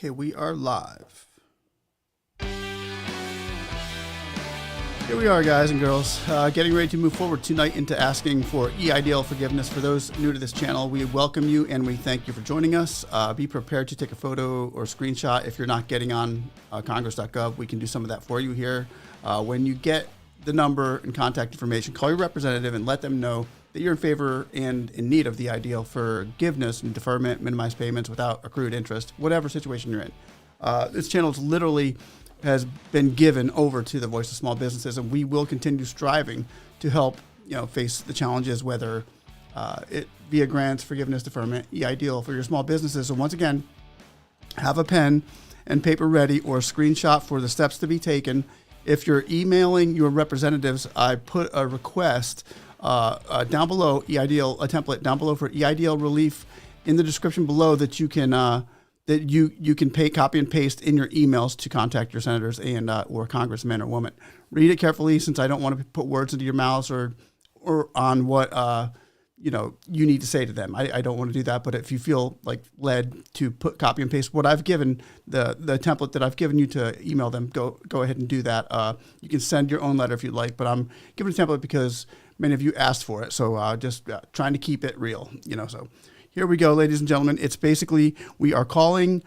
Okay, we are live. Here we are, guys and girls, getting ready to move forward tonight into asking for EIDL forgiveness. For those new to this channel, we welcome you and we thank you for joining us. Be prepared to take a photo or screenshot if you're not getting on congress.gov. We can do some of that for you here. When you get the number and contact information, call your representative and let them know that you're in favor and in need of the EIDL forgiveness and deferment, minimized payments without accrued interest, whatever situation you're in. This channel is literally has been given over to the voice of small businesses, and we will continue striving to help face the challenges, whether it via grants, forgiveness, deferment, EIDL for your small businesses. So once again, have a pen and paper ready or a screenshot for the steps to be taken. If you're emailing your representatives, I put a request down below, EIDL, a template down below for EIDL relief in the description below that you can that you can copy and paste in your emails to contact your senators and or congressman or woman. Read it carefully, since I don't want to put words into your mouths or on what you need to say to them. I don't want to do that. But if you feel like led to copy and paste what I've given, the template that I've given you to email them, go ahead and do that. You can send your own letter if you'd like, but I'm giving a template because many of you asked for it. So just trying to keep it real, so. Here we go, ladies and gentlemen. It's basically, we are calling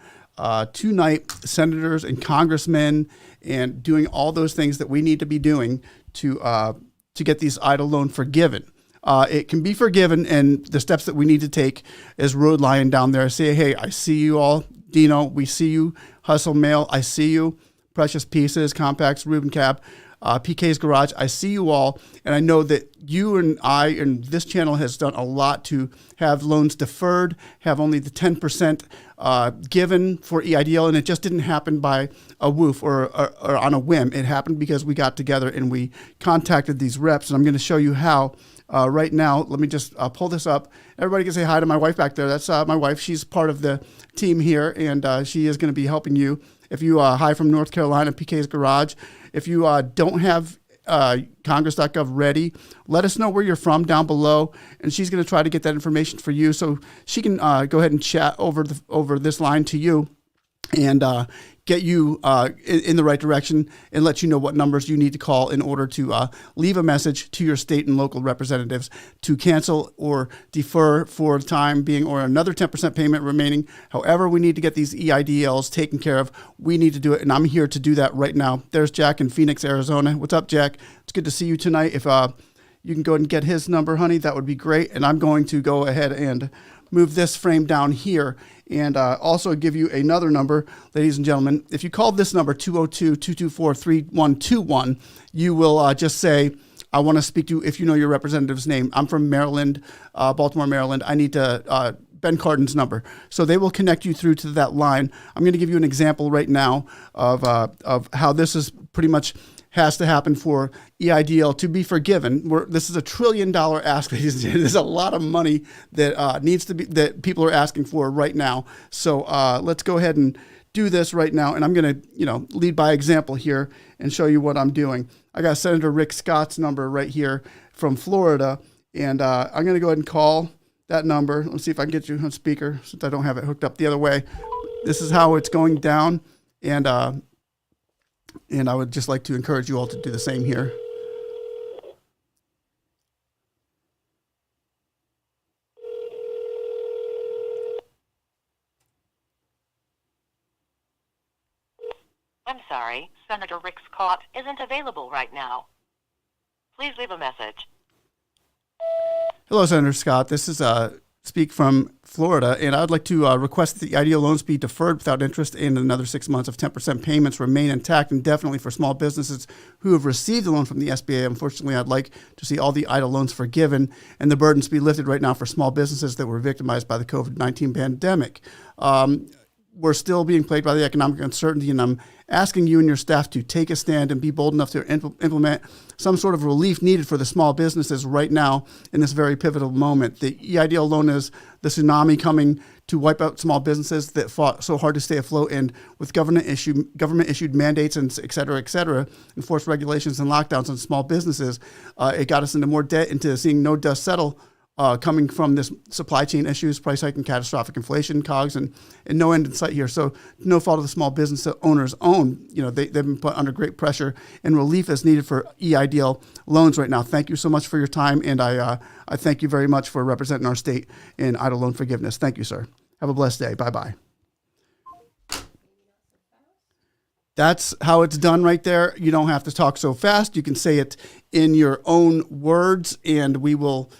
tonight senators and congressmen and doing all those things that we need to be doing to get these EIDL loan forgiven. It can be forgiven, and the steps that we need to take is Road Lion down there. Say, hey, I see you all. Dino, we see you. Hustle Mail, I see you. Precious Pieces, Compacts, Rubin Cab, PK's Garage, I see you all, and I know that you and I and this channel has done a lot to have loans deferred, have only the 10% given for EIDL, and it just didn't happen by a woof or on a whim. It happened because we got together and we contacted these reps, and I'm going to show you how right now. Let me just pull this up. Everybody can say hi to my wife back there. That's my wife. She's part of the team here, and she is going to be helping you. If you hi from North Carolina, PK's Garage. If you don't have congress.gov ready, let us know where you're from down below, and she's going to try to get that information for you, so she can go ahead and chat over this line to you and get you in the right direction and let you know what numbers you need to call in order to leave a message to your state and local representatives to cancel or defer for the time being, or another 10% payment remaining. However, we need to get these EIDLs taken care of. We need to do it, and I'm here to do that right now. There's Jack in Phoenix, Arizona. What's up, Jack? It's good to see you tonight. If you can go ahead and get his number, honey, that would be great. And I'm going to go ahead and move this frame down here and also give you another number, ladies and gentlemen. If you call this number, 202-224-3121, you will just say, I want to speak to, if you know your representative's name. I'm from Maryland, Baltimore, Maryland. I need to, Ben Cardin's number. So they will connect you through to that line. I'm going to give you an example right now of how this is pretty much has to happen for EIDL to be forgiven. This is $1 trillion ask. There's a lot of money that needs to be, that people are asking for right now. So let's go ahead and do this right now. And I'm going to, lead by example here and show you what I'm doing. I got Senator Rick Scott's number right here from Florida, and I'm going to go ahead and call that number. Let's see if I can get you on speaker since I don't have it hooked up the other way. This is how it's going down, and I would just like to encourage you all to do the same here. I'm sorry, Senator Rick Scott isn't available right now. Please leave a message. Hello, Senator Scott. This is Speak from Florida, and I'd like to request that the EIDL loans be deferred without interest and another 6 months of 10% payments remain intact indefinitely for small businesses who have received a loan from the SBA. Unfortunately, I'd like to see all the EIDL loans forgiven and the burdens be lifted right now for small businesses that were victimized by the COVID-19 pandemic. We're still being plagued by the economic uncertainty, and I'm asking you and your staff to take a stand and be bold enough to implement some sort of relief needed for the small businesses right now in this very pivotal moment. The EIDL loan is the tsunami coming to wipe out small businesses that fought so hard to stay afloat, and with government issued mandates and et cetera, enforced regulations and lockdowns on small businesses, it got us into more debt, into seeing no dust settle coming from this supply chain issues, price hike and catastrophic inflation, COGS, and no end in sight here. So no fault of the small business owners own, they've been put under great pressure, and relief is needed for EIDL loans right now. Thank you so much for your time, and I thank you very much for representing our state in EIDL loan forgiveness. Thank you, sir. Have a blessed day. Bye-bye. That's how it's done right there. You don't have to talk so fast. You can say it in your own words, and we will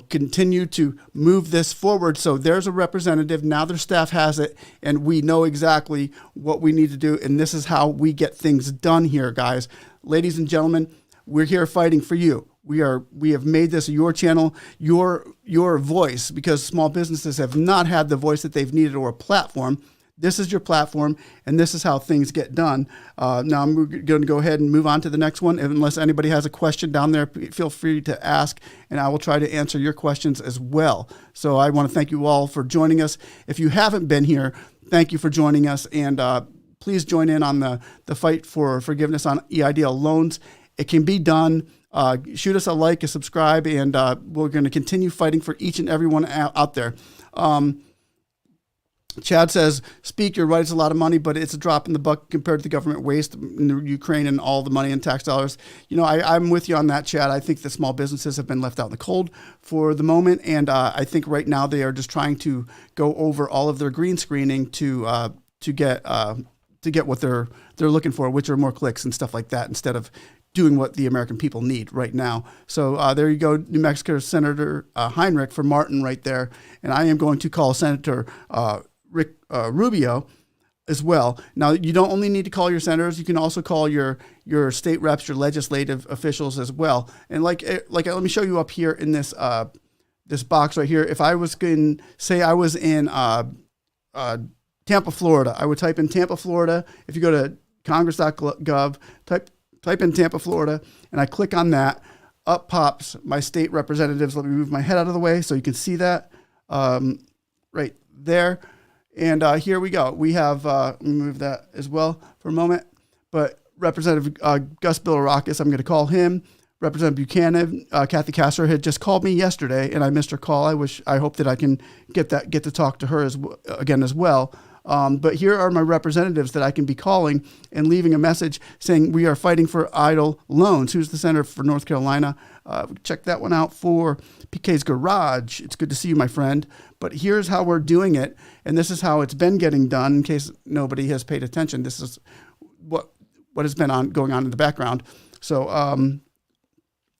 continue to move this forward. So there's a representative. Now their staff has it, and we know exactly what we need to do. And this is how we get things done here, guys. Ladies and gentlemen, we're here fighting for you. We have made this your channel, your voice, because small businesses have not had the voice that they've needed or a platform. This is your platform, and this is how things get done. Now I'm going to go ahead and move on to the next one. Unless anybody has a question down there, feel free to ask, and I will try to answer your questions as well. So I want to thank you all for joining us. If you haven't been here, thank you for joining us, and please join in on the fight for forgiveness on EIDL loans. It can be done. Shoot us a like, a subscribe, and we're going to continue fighting for each and every one out there. Chad says, speak, you're right, it's a lot of money, but it's a drop in the bucket compared to the government waste in the Ukraine and all the money in tax dollars. I'm with you on that, Chad. I think the small businesses have been left out in the cold for the moment, and I think right now they are just trying to go over all of their green screening to get what they're looking for, which are more clicks and stuff like that, instead of doing what the American people need right now. So there you go, New Mexico Senator Heinrich for Martin right there, and I am going to call Senator Rubio as well. Now, you don't only need to call your senators, you can also call your state reps, your legislative officials as well. And like let me show you up here in this this box right here. If I was going to say I was in Tampa, Florida, I would type in Tampa, Florida. If you go to congress.gov, type in Tampa, Florida, and I click on that, up pops my state representatives. Let me move my head out of the way so you can see that right there. And here we go. We have, let me move that as well for a moment. But Representative Gus Bill Arrakis, I'm going to call him. Representative Buchanan, Kathy Castor had just called me yesterday, and I missed her call. I hope that I can get to talk to her again as well. But here are my representatives that I can be calling and leaving a message saying we are fighting for EIDL loans. Who's the senator for North Carolina? Check that one out for PK's Garage. It's good to see you, my friend. But here's how we're doing it, and this is how it's been getting done. In case nobody has paid attention, this is what has been going on in the background. So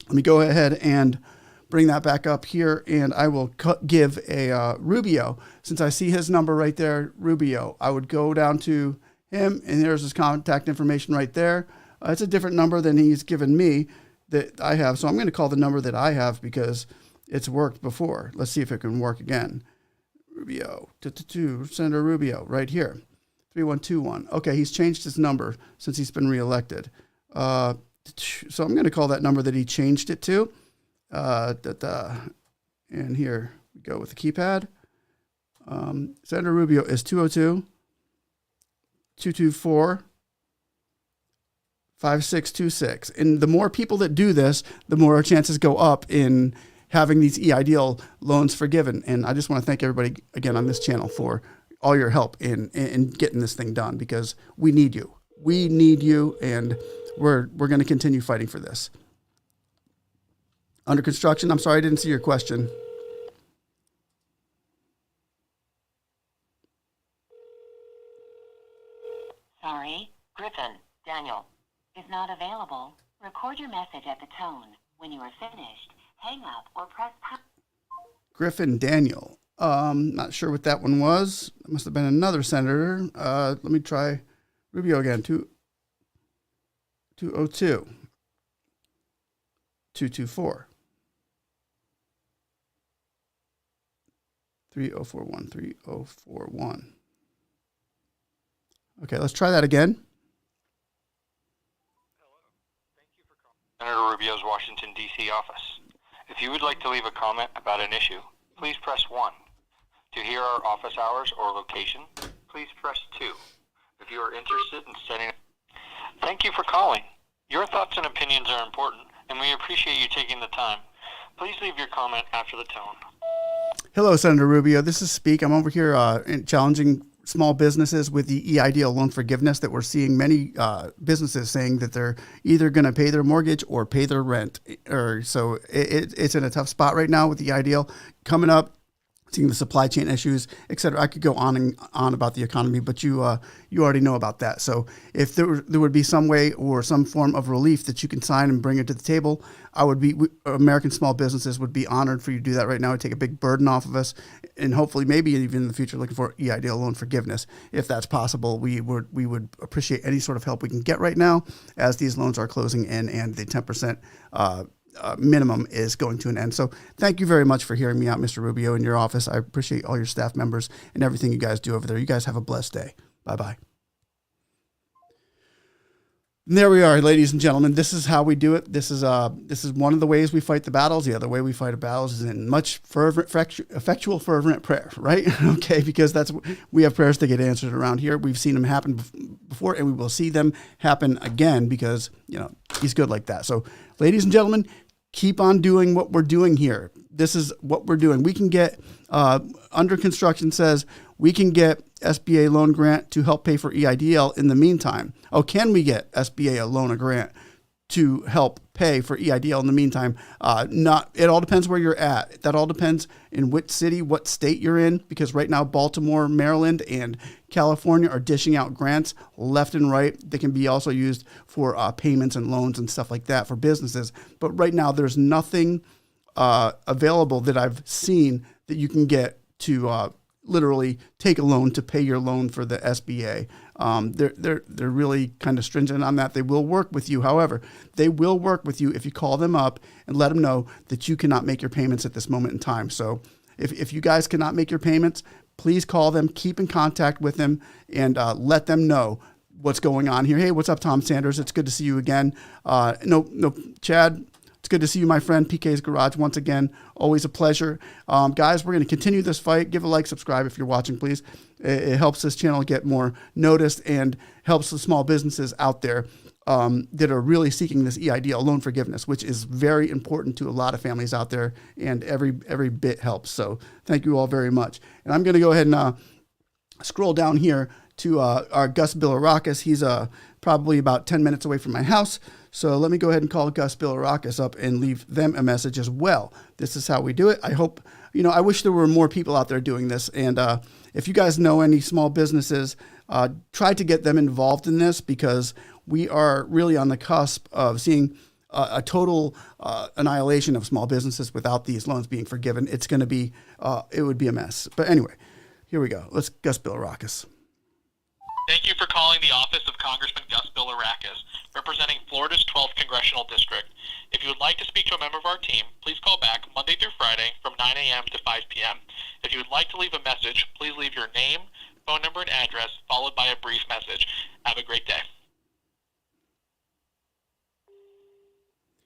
let me go ahead and bring that back up here, and I will give a Rubio, since I see his number right there, Rubio. I would go down to him, and there's his contact information right there. It's a different number than he's given me that I have, so I'm going to call the number that I have because it's worked before. Let's see if it can work again. Rubio, Senator Rubio, right here, 3121. Okay, he's changed his number since he's been reelected. So I'm going to call that number that he changed it to. And here we go with the keypad. Senator Rubio is 202-224-5626. And the more people that do this, the more our chances go up in having these EIDL loans forgiven. And I just want to thank everybody again on this channel for all your help in getting this thing done, because we need you. We need you, and we're going to continue fighting for this. Under construction. I'm sorry, I didn't see your question. Sorry, Griffin, Daniel, is not available. Record your message at the tone. When you are finished, hang up or press pound. Griffin Daniel. Not sure what that one was. It must have been another senator. Let me try Rubio again. 202 224 3041 3041. Okay, let's try that again. Senator Rubio's Washington, D.C. office. If you would like to leave a comment about an issue, please press 1. To hear our office hours or location, please press 2. If you are interested in setting up... Thank you for calling. Your thoughts and opinions are important, and we appreciate you taking the time. Please leave your comment after the tone. Hello, Senator Rubio. This is Speak. I'm over here challenging small businesses with the EIDL loan forgiveness that we're seeing many businesses saying that they're either going to pay their mortgage or pay their rent. So it's in a tough spot right now with the EIDL coming up, seeing the supply chain issues, et cetera. I could go on and on about the economy, but you already know about that. So if there would be some way or some form of relief that you can sign and bring it to the table, American small businesses would be honored for you to do that right now. It'd take a big burden off of us, and hopefully maybe even in the future looking for EIDL loan forgiveness. If that's possible, we would appreciate any sort of help we can get right now as these loans are closing in and the 10% minimum is going to an end. So thank you very much for hearing me out, Mr. Rubio, in your office. I appreciate all your staff members and everything you guys do over there. You guys have a blessed day. Bye-bye. And there we are, ladies and gentlemen. This is how we do it. This is one of the ways we fight the battles. The other way we fight battles is in much effectual, fervent prayer, right? Okay, because we have prayers that get answered around here. We've seen them happen before, and we will see them happen again because, he's good like that. So, ladies and gentlemen, keep on doing what we're doing here. This is what we're doing. We can get, under construction says, we can get SBA loan grant to help pay for EIDL in the meantime. Oh, can we get SBA a loan or grant to help pay for EIDL in the meantime? It all depends where you're at. That all depends in which city, what state you're in, because right now Baltimore, Maryland, and California are dishing out grants left and right. They can be also used for payments and loans and stuff like that for businesses. But right now there's nothing available that I've seen that you can get to literally take a loan to pay your loan for the SBA. They're really kind of stringent on that. They will work with you. However, they will work with you if you call them up and let them know that you cannot make your payments at this moment in time. So if you guys cannot make your payments, please call them, keep in contact with them, and let them know what's going on here. Hey, what's up, Tom Sanders? It's good to see you again. No, Chad. It's good to see you, my friend. PK's Garage once again. Always a pleasure. Guys, we're going to continue this fight. Give a like, subscribe if you're watching, please. It helps this channel get more noticed and helps the small businesses out there that are really seeking this EIDL loan forgiveness, which is very important to a lot of families out there, and every bit helps. So thank you all very much. And I'm going to go ahead and scroll down here to our Gus Bill Arrakis. He's probably about 10 minutes away from my house. So let me go ahead and call Gus Bill Arrakis up and leave them a message as well. This is how we do it. I hope, I wish there were more people out there doing this. And if you guys know any small businesses, try to get them involved in this, because we are really on the cusp of seeing a total annihilation of small businesses without these loans being forgiven. It's going to be, it would be a mess. But anyway, here we go. Let's Gus Bill Arrakis. Thank you for calling the office of Congressman Gus Bill Arrakis, representing Florida's 12th Congressional District. If you would like to speak to a member of our team, please call back Monday through Friday from 9 a.m. to 5 p.m. If you would like to leave a message, please leave your name, phone number, and address, followed by a brief message. Have a great day.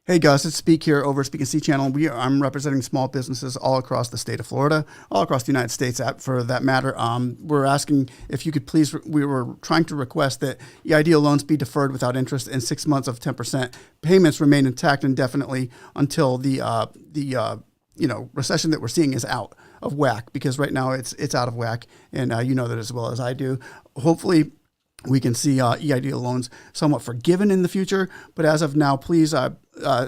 Hey Gus, it's Speak here over Speak and See channel. I'm representing small businesses all across the state of Florida, all across the United States for that matter. We're asking if you could please, we were trying to request that EIDL loans be deferred without interest and 6 months of 10%. Payments remain intact indefinitely until the recession that we're seeing is out of whack, because right now it's out of whack, and you know that as well as I do. Hopefully we can see EIDL loans somewhat forgiven in the future, but as of now, please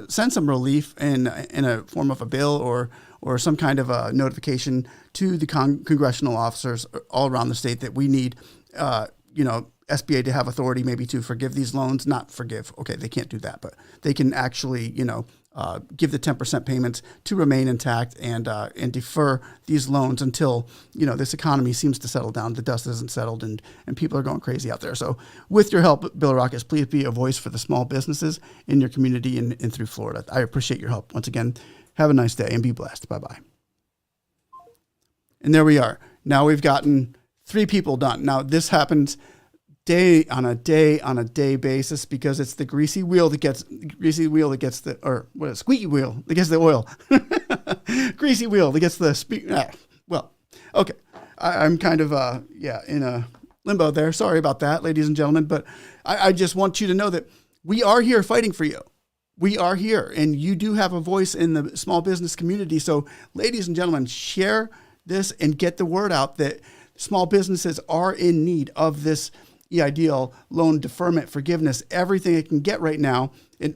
send some relief in a form of a bill or some kind of a notification to the congressional officers all around the state that we need, SBA to have authority maybe to forgive these loans. Not forgive, okay, they can't do that, but they can actually, give the 10% payments to remain intact and defer these loans until, this economy seems to settle down. The dust isn't settled and people are going crazy out there. So with your help, Bill Arrakis, please be a voice for the small businesses in your community and through Florida. I appreciate your help. Once again, have a nice day and be blessed. Bye-bye. And there we are. Now we've gotten 3 people done. Now this happens day on a day basis, because it's the squeaky wheel that gets the oil. Greasy wheel that gets the okay. I'm kind of in a limbo there. Sorry about that, ladies and gentlemen, but I just want you to know that we are here fighting for you. we are here, and you do have a voice in the small business community. So, ladies and gentlemen, share this and get the word out that small businesses are in need of this EIDL loan deferment forgiveness, everything it can get right now,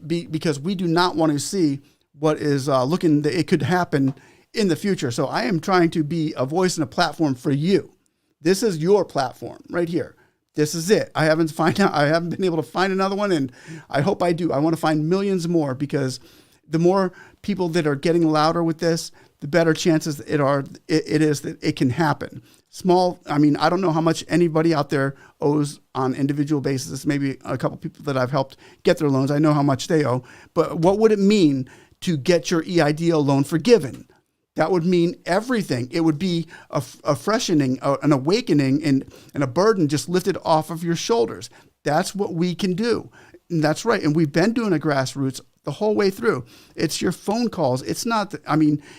because we do not want to see what is looking that it could happen in the future. So I am trying to be a voice and a platform for you. This is your platform right here. This is it. I haven't been able to find another one, and I hope I do. I want to find millions more, because the more people that are getting louder with this, the better chances it is that it can happen. I don't know how much anybody out there owes on individual basis. Maybe a couple people that I've helped get their loans, I know how much they owe. But what would it mean to get your EIDL loan forgiven? That would mean everything. It would be a freshening, an awakening, and a burden just lifted off of your shoulders. That's what we can do. And that's right. And we've been doing a grassroots the whole way through. It's your phone calls. It's not,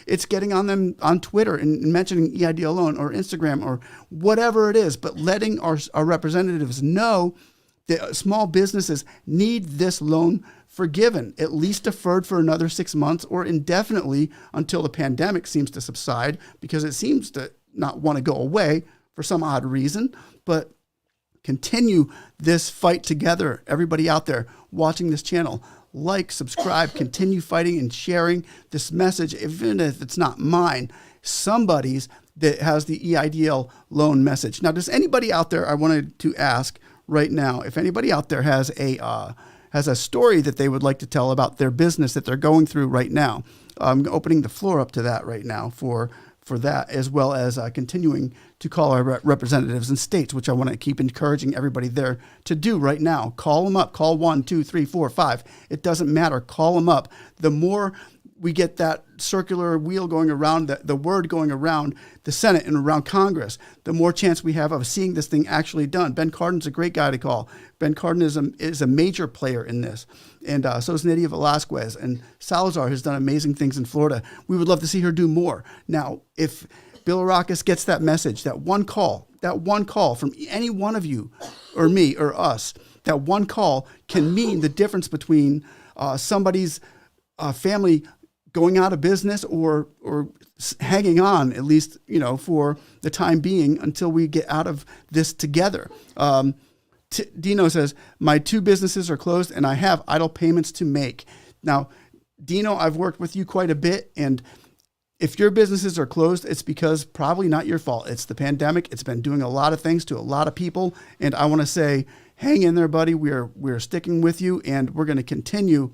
it's getting on them on Twitter and mentioning EIDL loan or Instagram or whatever it is, but letting our representatives know that small businesses need this loan forgiven, at least deferred for another 6 months or indefinitely until the pandemic seems to subside, because it seems to not want to go away for some odd reason. But continue this fight together. Everybody out there watching this channel, like, subscribe, continue fighting and sharing this message, even if it's not mine, somebody's that has the EIDL loan message. Now, does anybody out there, I wanted to ask right now, if anybody out there has a story that they would like to tell about their business that they're going through right now. I'm opening the floor up to that right now for that, as well as continuing to call our representatives in states, which I want to keep encouraging everybody there to do right now. Call them up. Call 1, 2, 3, 4, 5. It doesn't matter. Call them up. The more we get that circular wheel going around, the word going around the Senate and around Congress, the more chance we have of seeing this thing actually done. Ben Cardin's a great guy to call. Ben Cardin is a major player in this. And so is Nydia Velasquez. And Salazar has done amazing things in Florida. We would love to see her do more. Now, if Bill Arrakis gets that message, that one call from any one of you or me or us, that one call can mean the difference between somebody's family going out of business or hanging on, at least, for the time being until we get out of this together. Dino says, my 2 businesses are closed and I have idle payments to make. Now, Dino, I've worked with you quite a bit, and if your businesses are closed, it's because probably not your fault. It's the pandemic. It's been doing a lot of things to a lot of people. And I want to say, hang in there, buddy. We're sticking with you, and we're going to continue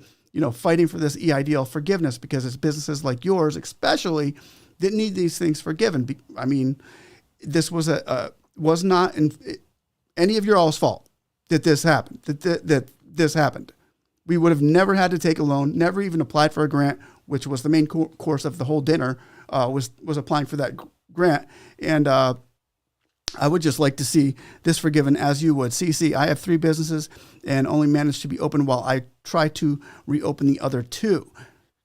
fighting for this EIDL forgiveness, because it's businesses like yours, especially, that need these things forgiven. This was not any of your all's fault that this happened, that this happened. We would have never had to take a loan, never even applied for a grant, which was the main course of the whole dinner, was applying for that grant. And I would just like to see this forgiven as you would. CC, I have 3 businesses and only managed to be open while I try to reopen the other 2.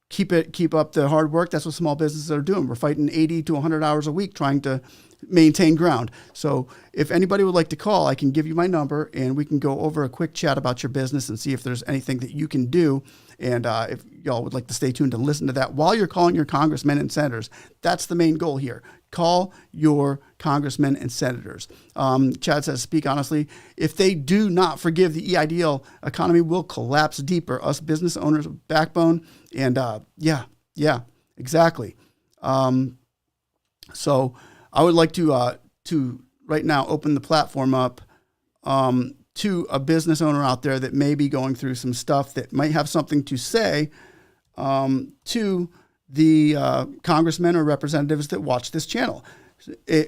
Keep up the hard work. That's what small businesses are doing. We're fighting 80 to 100 hours a week trying to maintain ground. So if anybody would like to call, I can give you my number and we can go over a quick chat about your business and see if there's anything that you can do. And if y'all would like to stay tuned and listen to that while you're calling your congressmen and senators, that's the main goal here. Call your congressmen and senators. Chad says, speak honestly. If they do not forgive the EIDL, economy will collapse deeper. Us business owners, backbone. And yeah, exactly. So I would like to right now open the platform up to a business owner out there that may be going through some stuff that might have something to say to the congressmen or representatives that watch this channel,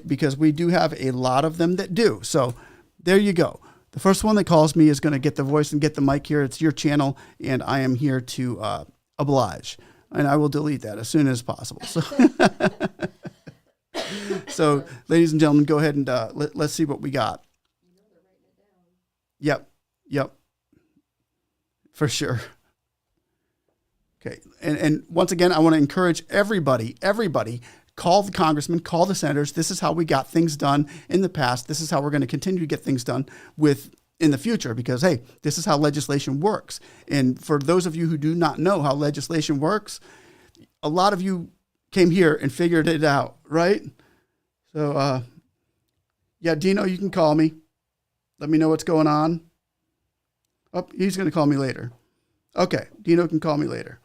because we do have a lot of them that do. So there you go. The first one that calls me is going to get the voice and get the mic here. It's your channel, and I am here to oblige. And I will delete that as soon as possible. So ladies and gentlemen, go ahead and let's see what we got. Yep. For sure. Okay. And once again, I want to encourage everybody, call the congressman, call the senators. This is how we got things done in the past. This is how we're going to continue to get things done with in the future because, hey, this is how legislation works. And for those of you who do not know how legislation works, a lot of you came here and figured it out, right? So, yeah, Dino, you can call me. Let me know what's going on. Oh, he's going to call me later. Okay, Dino can call me later.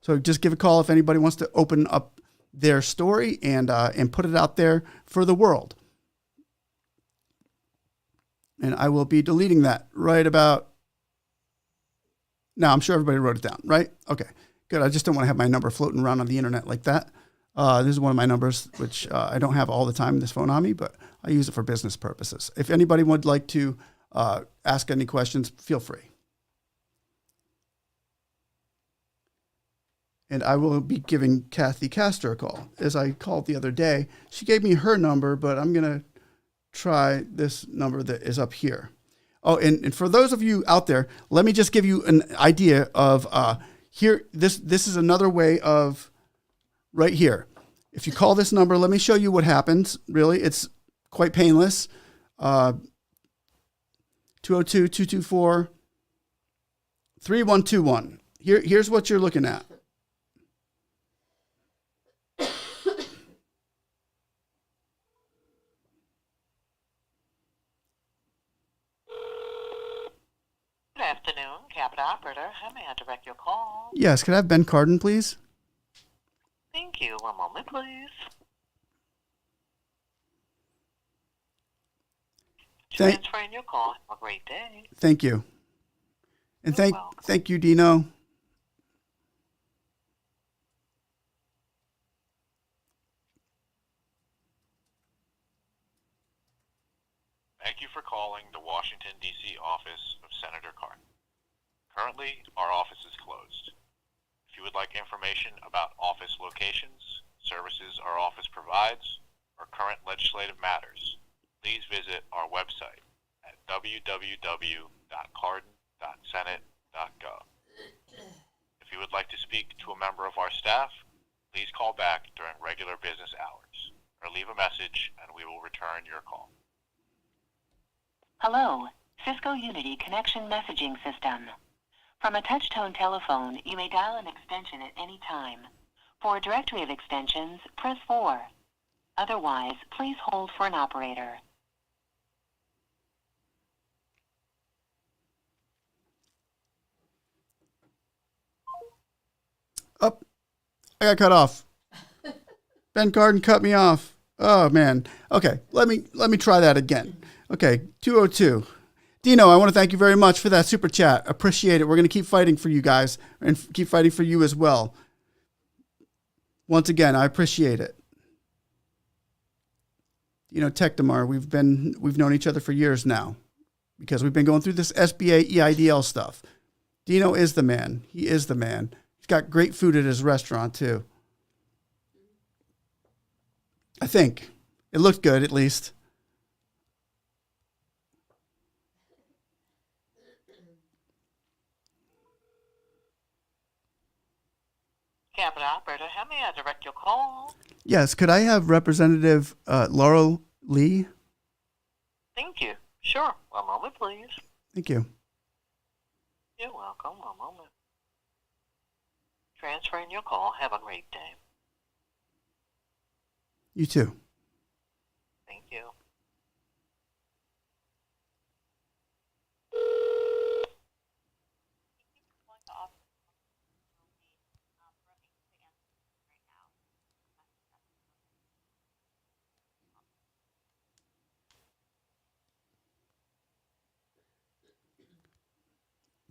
So just give a call if anybody wants to open up their story and put it out there for the world. And I will be deleting that right about now. I'm sure everybody wrote it down, right? Okay, good. I just don't want to have my number floating around on the internet like that. This is one of my numbers, which I don't have all the time in this phone on me, but I use it for business purposes. If anybody would like to ask any questions, feel free. And I will be giving Kathy Castor a call. As I called the other day, she gave me her number, but I'm going to try this number that is up here. Oh, and for those of you out there, let me just give you an idea of here. This is another way of right here. If you call this number, let me show you what happens. Really, it's quite painless. 202-224-3121. Here's what you're looking at. Good afternoon, Captain Operator. How may I direct your call? Yes, could I have Ben Carden, please? Thank you. One moment, please. Transferring your call. Have a great day. Thank you. And You're welcome. thank you, Dino. Thank you for calling the Washington, D.C. office of Senator Cardin. Currently, our office is closed. If you would like information about office locations, services our office provides, or current legislative matters, please visit our website at www.cardin.senate.gov. If you would like to speak to a member of our staff, please call back during regular business hours, or leave a message and we will return your call. Hello, Cisco Unity Connection Messaging System. From a touch-tone telephone, you may dial an extension at any time. For a directory of extensions, press 4. Otherwise, please hold for an operator. Oh, I got cut off. Ben Carden cut me off. Oh man. Okay, let me try that again. Okay, 202. Dino, I want to thank you very much for that super chat. Appreciate it. We're going to keep fighting for you guys and keep fighting for you as well. Once again, I appreciate it. You know, Techdemar, we've known each other for years now because we've been going through this SBA EIDL stuff. Dino is the man. He is the man. He's got great food at his restaurant too. I think it looked good, at least. Captain Operator, how may I direct your call? Yes, could I have Representative Laurel Lee? Thank you. Sure. One moment, please. Thank you. You're welcome. One moment. Transferring your call. Have a great day. You too. Thank you.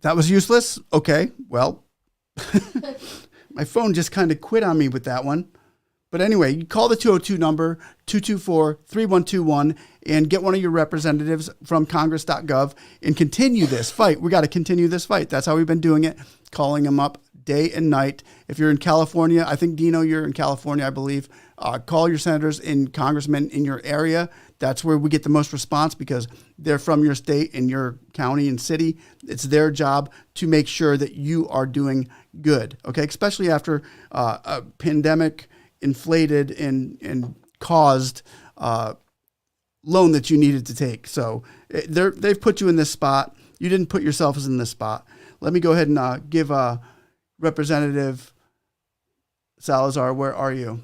That was useless? Okay, well, my phone just kind of quit on me with that one. But anyway, you call the 202 number, 224-3121, and get one of your representatives from congress.gov and continue this fight. We got to continue this fight. That's how we've been doing it, calling them up day and night. If you're in California, I think, Dino, you're in California, I believe. Call your senators and congressmen in your area. That's where we get the most response because they're from your state and your county and city. It's their job to make sure that you are doing good, okay? Especially after a pandemic inflated and caused loan that you needed to take. So they've put you in this spot. You didn't put yourself in this spot. Let me go ahead and give Representative Salazar, where are you?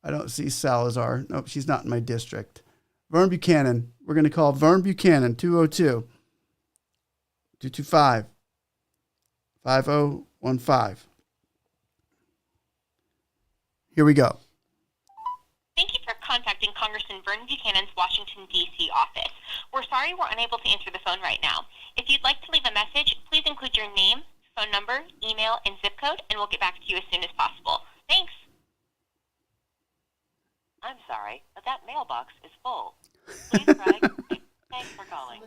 I don't see Salazar. Nope, she's not in my district. Vern Buchanan. We're going to call Vern Buchanan, 202-225-5015. Here we go. Thank you for contacting Congressman Vern Buchanan's Washington, D.C. office. We're sorry we're unable to answer the phone right now. If you'd like to leave a message, please include your name, phone number, email, and zip code, and we'll get back to you as soon as possible. Thanks. I'm sorry, but that mailbox is full. Please try. Thanks for calling.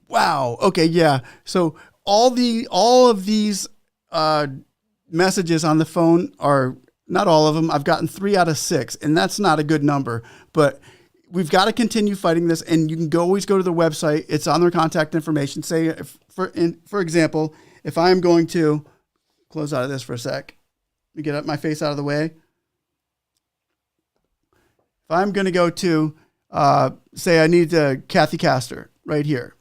Wow. Okay. Yeah. So all of these messages on the phone are not all of them. I've gotten 3 out of 6, and that's not a good number. But we've got to continue fighting this. And you can always go to the website. It's on their contact information. Say, for example, if I'm going to close out of this for a sec, let me get my face out of the way. If I'm going to go to, say I need Kathy Castor right here.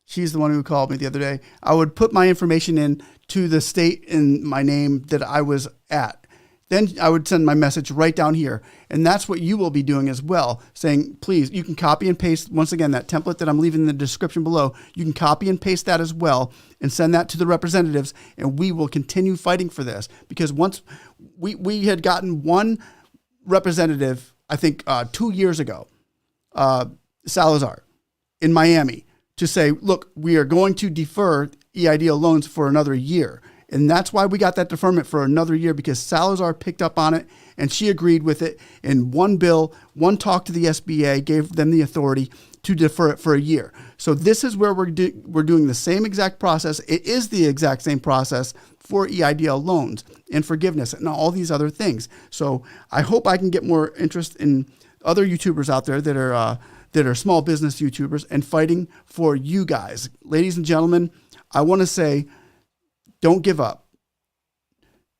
She's the one who called me the other day. I would put my information in to the state in my name that I was at. Then I would send my message right down here. And that's what you will be doing as well. Saying, please, you can copy and paste, once again, that template that I'm leaving in the description below. You can copy and paste that as well and send that to the representatives. And we will continue fighting for this. Because once we had gotten one representative, I think 2 years ago, Salazar in Miami, to say, look, we are going to defer EIDL loans for another year. And that's why we got that deferment for another year, because Salazar picked up on it and she agreed with it. And one bill, one talk to the SBA gave them the authority to defer it for a year. So this is where we're doing the same exact process. It is the exact same process for EIDL loans and forgiveness and all these other things. So I hope I can get more interest in other YouTubers out there that are small business YouTubers and fighting for you guys. Ladies and gentlemen, I want to say, don't give up.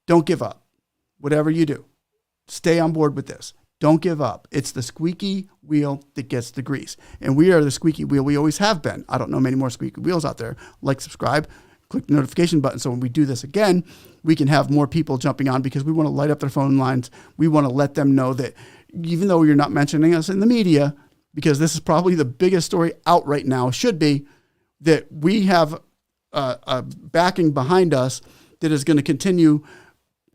Don't give up. Whatever you do, stay on board with this. Don't give up. It's the squeaky wheel that gets the grease. And we are the squeaky wheel. We always have been. I don't know many more squeaky wheels out there. Like, subscribe, click the notification button. So when we do this again, we can have more people jumping on, because we want to light up their phone lines. We want to let them know that even though you're not mentioning us in the media, because this is probably the biggest story out right now, should be, that we have a backing behind us that is going to continue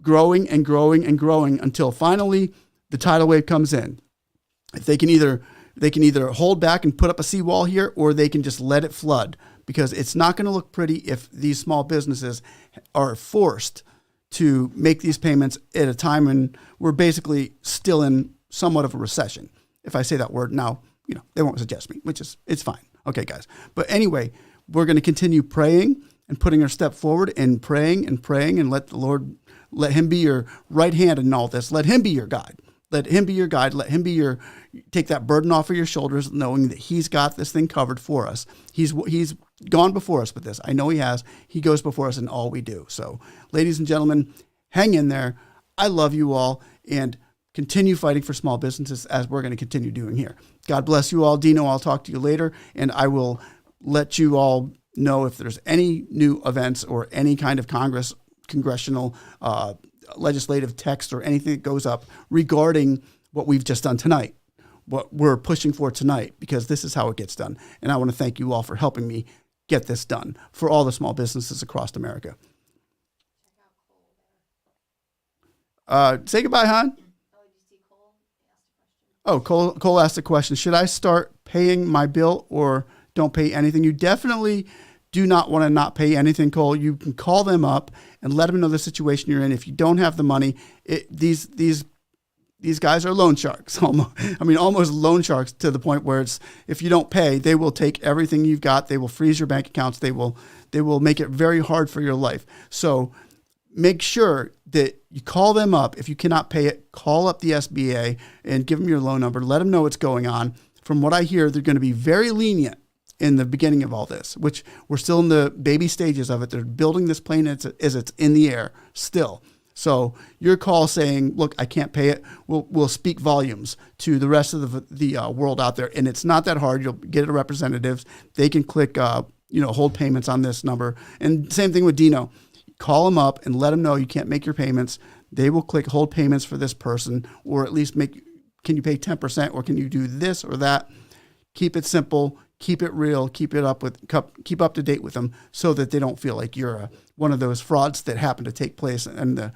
growing and growing and growing until finally the tidal wave comes in. If they can either hold back and put up a seawall here, or they can just let it flood, because it's not going to look pretty if these small businesses are forced to make these payments at a time when we're basically still in somewhat of a recession. If I say that word now, they won't suggest me, it's fine. Okay, guys. But anyway, we're going to continue praying and putting our step forward and praying and let the Lord, let him be your right hand in all this. Let him be your guide. Let him be your guide. Let him be take that burden off of your shoulders, knowing that he's got this thing covered for us. He's gone before us with this. I know he has. He goes before us in all we do. So, ladies and gentlemen, hang in there. I love you all, and continue fighting for small businesses as we're going to continue doing here. God bless you all. Dino, I'll talk to you later, and I will let you all know if there's any new events or any kind of congressional legislative text or anything that goes up regarding what we've just done tonight, what we're pushing for tonight, because this is how it gets done. And I want to thank you all for helping me get this done for all the small businesses across America. Say goodbye, hon. Oh, Cole asked a question. Should I start paying my bill or don't pay anything? You definitely do not want to not pay anything, Cole. You can call them up and let them know the situation you're in. If you don't have the money, these guys are loan sharks. Almost loan sharks, to the point where it's, if you don't pay, they will take everything you've got. They will freeze your bank accounts. They will make it very hard for your life. So make sure that you call them up. If you cannot pay it, call up the SBA and give them your loan number. Let them know what's going on. From what I hear, they're going to be very lenient in the beginning of all this, which we're still in the baby stages of it. They're building this plane as it's in the air still. So your call saying, look, I can't pay it, will speak volumes to the rest of the world out there. And it's not that hard. You'll get a representative. They can click, hold payments on this number. And same thing with Dino. Call them up and let them know you can't make your payments. They will click hold payments for this person, or at least can you pay 10%, or can you do this or that? Keep it simple, keep it real, keep up to date with them, so that they don't feel like you're one of those frauds that happen to take place, and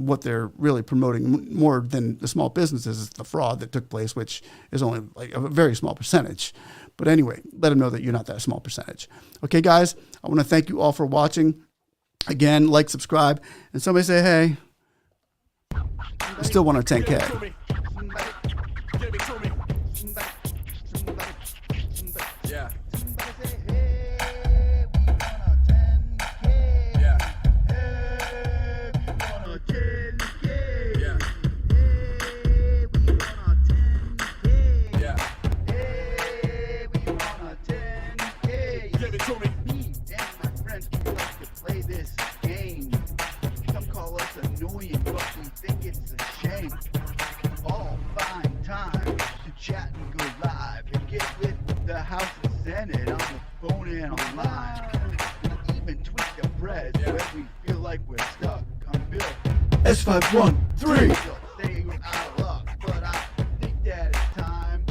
what they're really promoting more than the small businesses is the fraud that took place, which is only like a very small percentage. But anyway, let them know that you're not that small percentage. Okay, guys, I want to thank you all for watching. Again, like, subscribe, and somebody say, hey, I still want our 10K. Yeah. S513. Say we're out of luck, but I think that it's time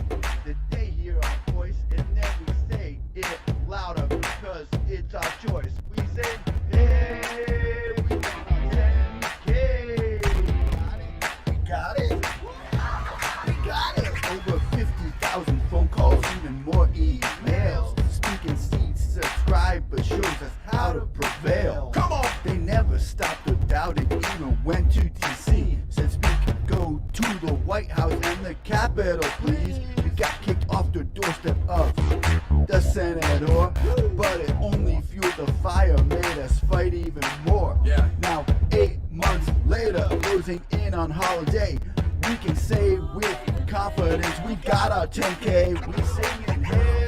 that they hear our voice, and then we say it louder because it's our choice. We say, hey, we want our 10K. We got it. We got it. Over 50,000 phone calls, even more emails. Speaking seats, subscribers shows us how to prevail. Come on. They never stopped or doubted, even went to DC. Said we could go to the White House and the Capitol, please. We got kicked off the doorstep of the senator, but it only fueled the fire, made us fight even more. Yeah. Now 8 months later, closing in on holiday, we can say with confidence we got our 10K. We singing, hey.